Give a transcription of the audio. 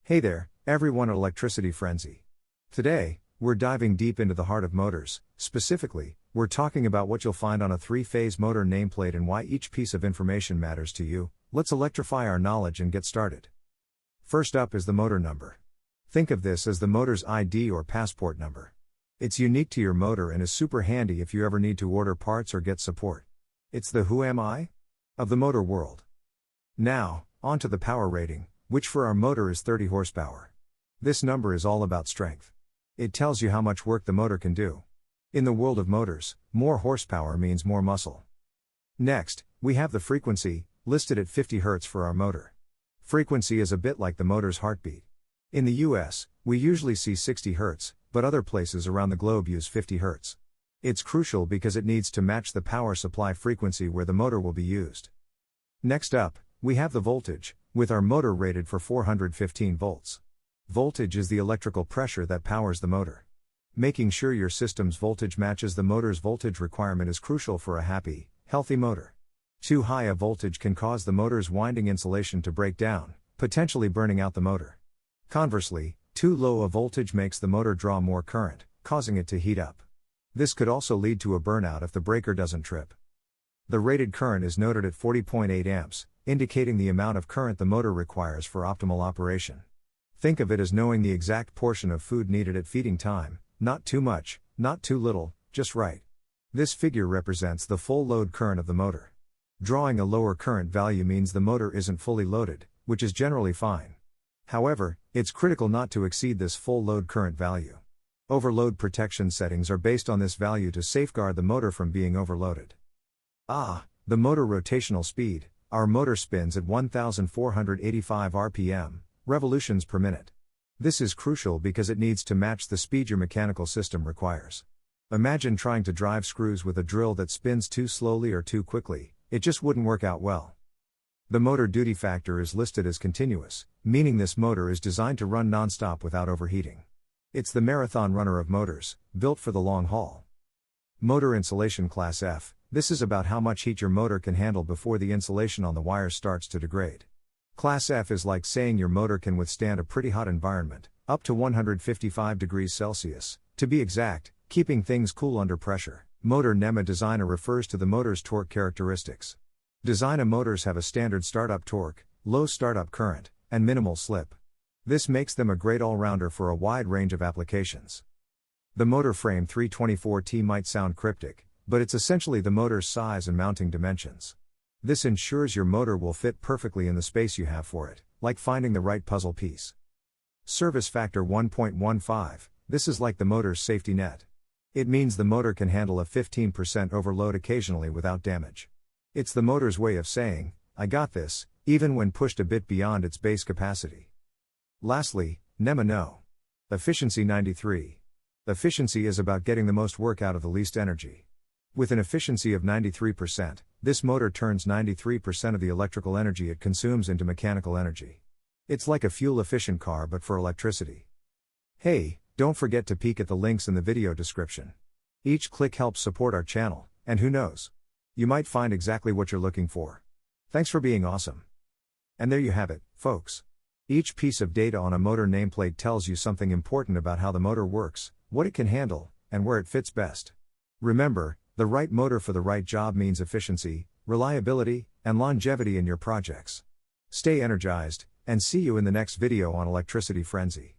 Hey there, everyone at Electricity Frenzy. Today, we're diving deep into the heart of motors. Specifically, we're talking about what you'll find on a three-phase motor nameplate and why each piece of information matters to you. Let's electrify our knowledge and get started. First up is the motor number. Think of this as the motor's ID or passport number. It's unique to your motor and is super handy if you ever need to order parts or get support. It's the who am I? Of the motor world. Now, on to the power rating, which for our motor is 30 horsepower. This number is all about strength. It tells you how much work the motor can do. In the world of motors, more horsepower means more muscle. Next, we have the frequency, listed at 50 Hz for our motor. Frequency is a bit like the motor's heartbeat. In the US, we usually see 60 Hz, but other places around the globe use 50 Hz. It's crucial because it needs to match the power supply frequency where the motor will be used. Next up, we have the voltage, with our motor rated for 415 volts. Voltage is the electrical pressure that powers the motor. Making sure your system's voltage matches the motor's voltage requirement is crucial for a happy, healthy motor. Too high a voltage can cause the motor's winding insulation to break down, potentially burning out the motor. Conversely, too low a voltage makes the motor draw more current, causing it to heat up. This could also lead to a burnout if the breaker doesn't trip. The rated current is noted at 40.8 amps, indicating the amount of current the motor requires for optimal operation. Think of it as knowing the exact portion of food needed at feeding time, not too much, not too little, just right. This figure represents the full load current of the motor. Drawing a lower current value means the motor isn't fully loaded, which is generally fine. However, it's critical not to exceed this full load current value. Overload protection settings are based on this value to safeguard the motor from being overloaded. The motor rotational speed. Our motor spins at 1,485 RPM, revolutions per minute. This is crucial because it needs to match the speed your mechanical system requires. Imagine trying to drive screws with a drill that spins too slowly or too quickly, it just wouldn't work out well. The motor duty factor is listed as continuous, meaning this motor is designed to run non-stop without overheating. It's the marathon runner of motors, built for the long haul. Motor insulation class F. This is about how much heat your motor can handle before the insulation on the wires starts to degrade. Class F is like saying your motor can withstand a pretty hot environment, up to 155 degrees Celsius, to be exact, keeping things cool under pressure. Motor NEMA designer refers to the motor's torque characteristics. Designer motors have a standard startup torque, low startup current, and minimal slip. This makes them a great all-rounder for a wide range of applications. The motor frame 324T might sound cryptic, but it's essentially the motor's size and mounting dimensions. This ensures your motor will fit perfectly in the space you have for it, like finding the right puzzle piece. Service factor 1.15, this is like the motor's safety net. It means the motor can handle a 15% overload occasionally without damage. It's the motor's way of saying, I got this, even when pushed a bit beyond its base capacity. Lastly, NEMA No. Efficiency 93. Efficiency is about getting the most work out of the least energy. With an efficiency of 93%, this motor turns 93% of the electrical energy it consumes into mechanical energy. It's like a fuel-efficient car but for electricity. Hey, don't forget to peek at the links in the video description. Each click helps support our channel, and who knows? You might find exactly what you're looking for. Thanks for being awesome. And there you have it, folks. Each piece of data on a motor nameplate tells you something important about how the motor works, what it can handle, and where it fits best. Remember, the right motor for the right job means efficiency, reliability, and longevity in your projects. Stay energized, and see you in the next video on Electricity Frenzy.